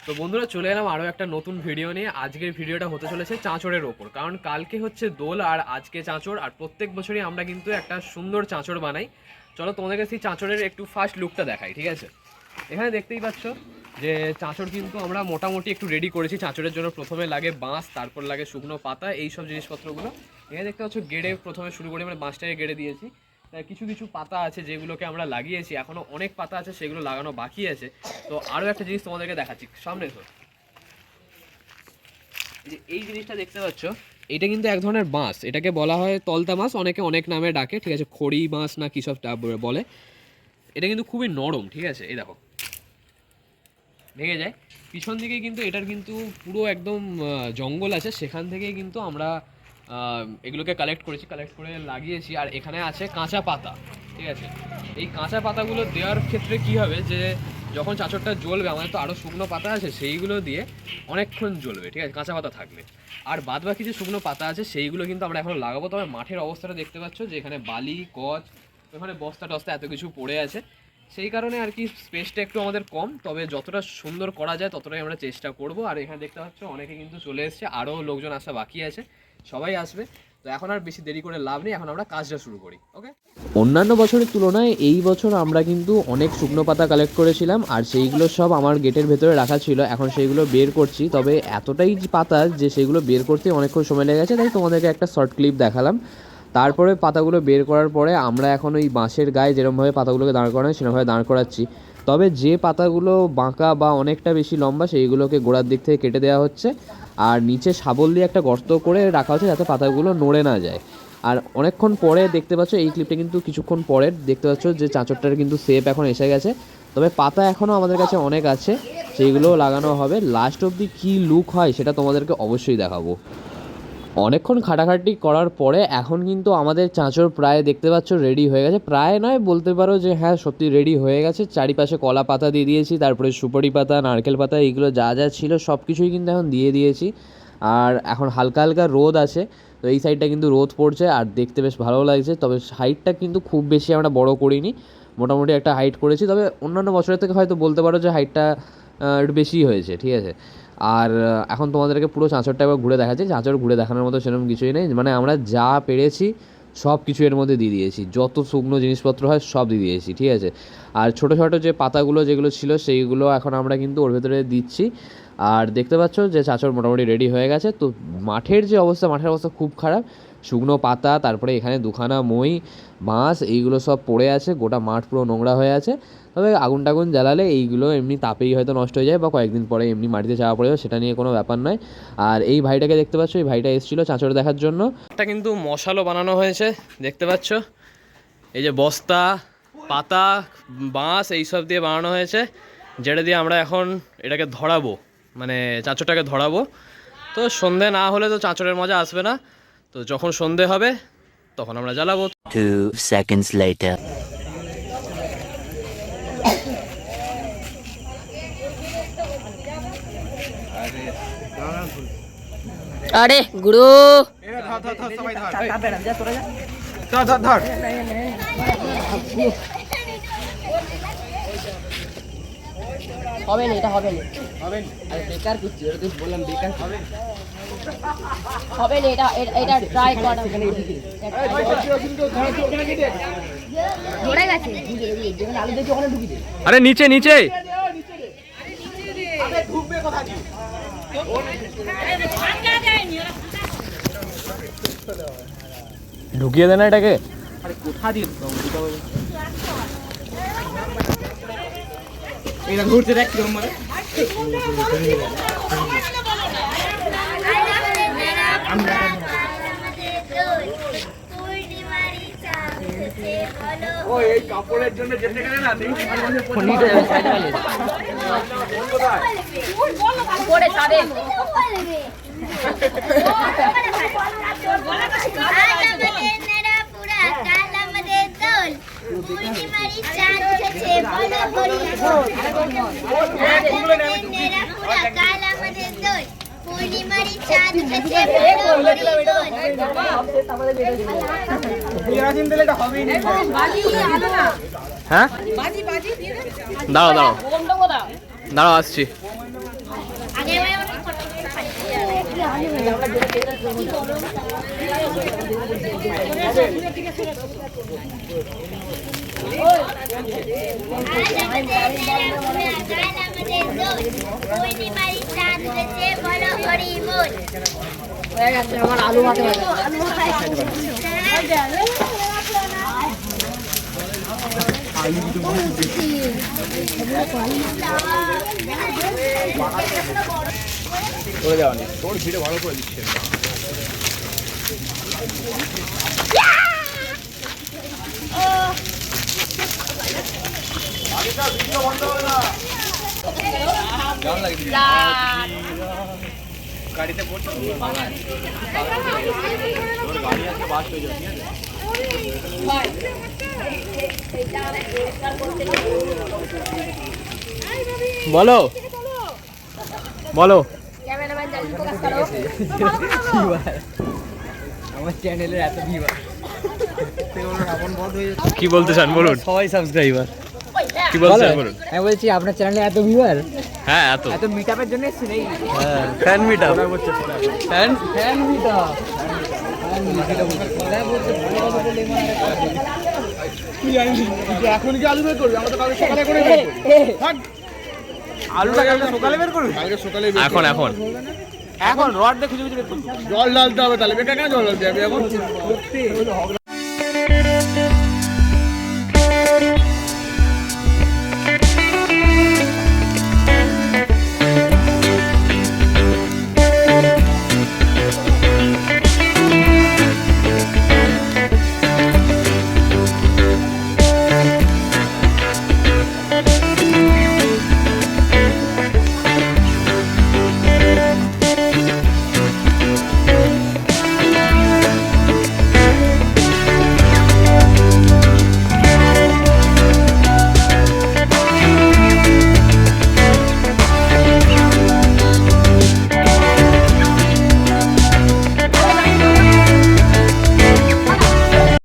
তো বন্ধুরা চলে এলাম আরও একটা নতুন ভিডিও নিয়ে। আজকের ভিডিওটা হতে চলেছে চাঁচড়ের ওপর, কারণ কালকে হচ্ছে দোল আর আজকে চাঁচড়। আর প্রত্যেক বছরই আমরা কিন্তু একটা সুন্দর চাঁচড় বানাই। চলো তোমাদের কাছে চাঁচড়ের একটু ফার্স্ট লুকটা দেখাই, ঠিক আছে? এখানে দেখতেই পাচ্ছ যে চাঁচড় কিন্তু আমরা মোটামুটি একটু রেডি করেছি। চাঁচড়ের জন্য প্রথমে লাগে বাঁশ, তারপর লাগে শুকনো পাতা, এই সব জিনিসপত্রগুলো। এখানে দেখতে পাচ্ছ গেড়ে প্রথমে শুরু করে মানে বাঁশটাকে গেড়ে দিয়েছি। কিছু কিছু পাতা আছে যেগুলোকে আমরা লাগিয়েছি, এখনও অনেক পাতা আছে সেগুলো লাগানো বাকি আছে। তো আরও একটা জিনিস তোমাদেরকে দেখাচ্ছি, সামনে তো এই জিনিসটা দেখতে পাচ্ছ, এটা কিন্তু এক ধরনের বাঁশ, এটাকে বলা হয় তলতা বাঁশ, অনেকে অনেক নামে ডাকে, ঠিক আছে? খড়ি বাঁশ না কী সব বলে। এটা কিন্তু খুবই নরম, ঠিক আছে? এই দেখো ভেঙে যায়। পিছন দিকে কিন্তু এটার কিন্তু পুরো একদম জঙ্গল আছে, সেখান থেকেই কিন্তু আমরা এগুলোকে কালেক্ট করেছি, কালেক্ট করে লাগিয়েছি। আর এখানে আছে কাঁচা পাতা, ঠিক আছে? এই কাঁচা পাতাগুলো দেওয়ার ক্ষেত্রে কি হবে যে যখন চাঁচড়টা জ্বলবে, আমাদের তো আরও শুকনো পাতা আছে, সেইগুলো দিয়ে অনেকক্ষণ জ্বলবে, ঠিক আছে, কাঁচা পাতা থাকলে। আর বাদ বাকি যে শুকনো পাতা আছে সেইগুলো কিন্তু আমরা এখন লাগাবো। তবে মাঠের অবস্থাটা দেখতে পাচ্ছ যে এখানে বালি, কচ, ওখানে বস্তা টস্তা এত কিছু পড়ে আছে, সেই কারণে আর কি স্পেসটা একটু আমাদের কম। তবে যতটা সুন্দর করা যায় ততটাই আমরা চেষ্টা করব। আর এখানে দেখতে পাচ্ছ অনেকে কিন্তু চলে এসছে, আরও লোকজন আসা বাকি আছে, সবাই আসবে। তো এখন আর বেশি দেরি করে লাভ নেই, এখন আমরা কাজটা শুরু করি। ওকে, অন্যান্য বছরের তুলনায় এই বছর আমরা কিন্তু অনেক শুকনো পাতা কালেক্ট করেছিলাম, আর সেইগুলো সব আমার গেটের ভেতরে রাখা ছিল। এখন সেইগুলো বের করছি, তবে এতটাই পাতা যে সেইগুলো বের করতে অনেকক্ষণ সময় লেগে গেছে, তাই তোমাদেরকে একটা শর্ট ক্লিপ দেখালাম। তারপরে পাতাগুলো বের করার পরে আমরা এখন ওই বাঁশের গায়ে যেরকমভাবে পাতাগুলোকে দাঁড় করানো হয় সেরকমভাবে দাঁড় করাচ্ছি। তবে যে পাতাগুলো বাঁকা বা অনেকটা বেশি লম্বা সেইগুলোকে গোড়ার দিক থেকে কেটে দেওয়া হচ্ছে, আর নিচে শাবল দিয়ে একটা গর্ত করে রাখা হচ্ছে যাতে পাতাগুলো নড়ে না যায়। আর অনেকক্ষণ পরে দেখতে পাচ্ছ, এই ক্লিপটা কিন্তু কিছুক্ষণ পরে দেখতে পাচ্ছ যে চাঁচড়টার কিন্তু শেপ এখন এসে গেছে। তবে পাতা এখনও আমাদের কাছে অনেক আছে, সেইগুলোও লাগানো হবে। লাস্ট অবধি কী লুক হয় সেটা তোমাদেরকে অবশ্যই দেখাবো। অনেকক্ষণ খাটাখাটি করার পরে এখন কিন্তু আমাদের চাঁচড় প্রায় দেখতে পাচ্ছ রেডি হয়ে গেছে। প্রায় নয়, বলতে পারো যে হ্যাঁ সত্যি রেডি হয়ে গেছে। চারিপাশে কলা পাতা দিয়ে দিয়েছি, তারপরে সুপারি পাতা, নারকেল পাতা, এইগুলো যা যা ছিল সব কিছুই কিন্তু এখন দিয়ে দিয়েছি। আর এখন হালকা হালকা রোদ আছে, তো এই সাইডটা কিন্তু রোদ পড়ছে আর দেখতে বেশ ভালো লাগছে। তবে হাইটটা কিন্তু খুব বেশি আমরা বড় করিনি, মোটামুটি একটা হাইট করেছি। তবে অন্যান্য বছরের থেকে হয়তো বলতে পারো যে হাইটটা একটু বেশি হয়েছে, ঠিক আছে? আর এখন তোমাদেরকে পুরো চাঁচড়টা একবার ঘুরে দেখাচ্ছি। চাঁচড় ঘুরে দেখানোর মতো সেরকম কিছুই নেই, মানে আমরা যা পেরেছি সব কিছু এর মধ্যে দিয়ে দিয়েছি, যত শুকনো জিনিসপত্র হয় সব দিয়ে দিয়েছি, ঠিক আছে? আর ছোটো ছোটো যে পাতাগুলো যেগুলো ছিল সেইগুলো এখন আমরা কিন্তু ওর ভেতরে দিচ্ছি। আর দেখতে পাচ্ছ যে চাঁচড় মোটামুটি রেডি হয়ে গেছে। তো মাঠের যে অবস্থা, মাঠের অবস্থা খুব খারাপ। শুকনো পাতা, তারপরে এখানে দুখানা মই, বাঁশ, এইগুলো সব পড়ে আছে, গোটা মাঠ পুরো নোংরা হয়ে আছে। তবে আগুন টাগুন জ্বালালে এইগুলো এমনি তাপেই হয়তো নষ্ট হয়ে যায়, বা কয়েকদিন পরে এমনি মাটিতে চাপা পড়ে যাবে, সেটা নিয়ে কোনো ব্যাপার নয়। আর এই ভাইটাকে দেখতে পাচ্ছ, এই ভাইটা এসেছিলো চাঁচড় দেখার জন্য। একটা কিন্তু মশালও বানানো হয়েছে, দেখতে পাচ্ছ। এই যে বস্তা, পাতা, বাঁশ এইসব দিয়ে বানানো হয়েছে, যেটা দিয়ে আমরা এখন এটাকে ধরাবো, মানে চাঁচড়টাকে ধরাবো। তো সন্ধে না হলে তো চাঁচড়ের মজা আসবে না, তো যখন সন্ধে হবে তখন আমরা জ্বালাবো। 2 seconds later. আরে গুরু হবে না, এটা হবে না, বেকার করছি, বললাম বেকার হবে না, এটা ট্রাই করা আলু দেখি ওখানে ঢুকি দে। আরে নিচে নিচে ঢুকিয়ে দেনা এটাকে। আরে কোথা দিয়ে এটা ঘুরতে দেখ কিরকম মানে। ও এই কাপড়ের জন্য যেতে গেলে না পড়ে ছাড়ে পূর্ণিমারি চাঁদ উঠেছে বলো হরি কাল আমাদের দোল পূর্ণিমারি চাঁদ উঠেছে হ্যাঁ দাঁড়াও দাঁড়াও দাঁড়াও আসছি। আমার আলু ভাতে করে দেওয়া নেই তোর ভিডিও ভালো করে দিচ্ছে গাড়িতে পড়ছে তোর গাড়ি আজকে বাস্ট হয়ে যাবে ঠিক আছে বলো বলো আমার চ্যানেলের এত ভিউয়ার কি বলতে চান বলুন সবাই সাবস্ক্রাইবার কি বলতে চান বলুন আমি বলছি আপনার চ্যানেলে এত ভিউয়ার হ্যাঁ এত এত মিটআপের জন্য এসেছি নাকি fan meetup fan fan meetup এখন কি আলু বের করবি? আমরা তো কালকে সকালে করে বের করি। থাক। আলুটা কালকে সকালে বের করবি কালকে সকালে বের এখন করবি। এখন এখন রড দিয়ে খুঁজে খুঁজে বের করবি জল ঢালতে হবে তাহলে বেকার কেন জল ঢালতে হবে এখন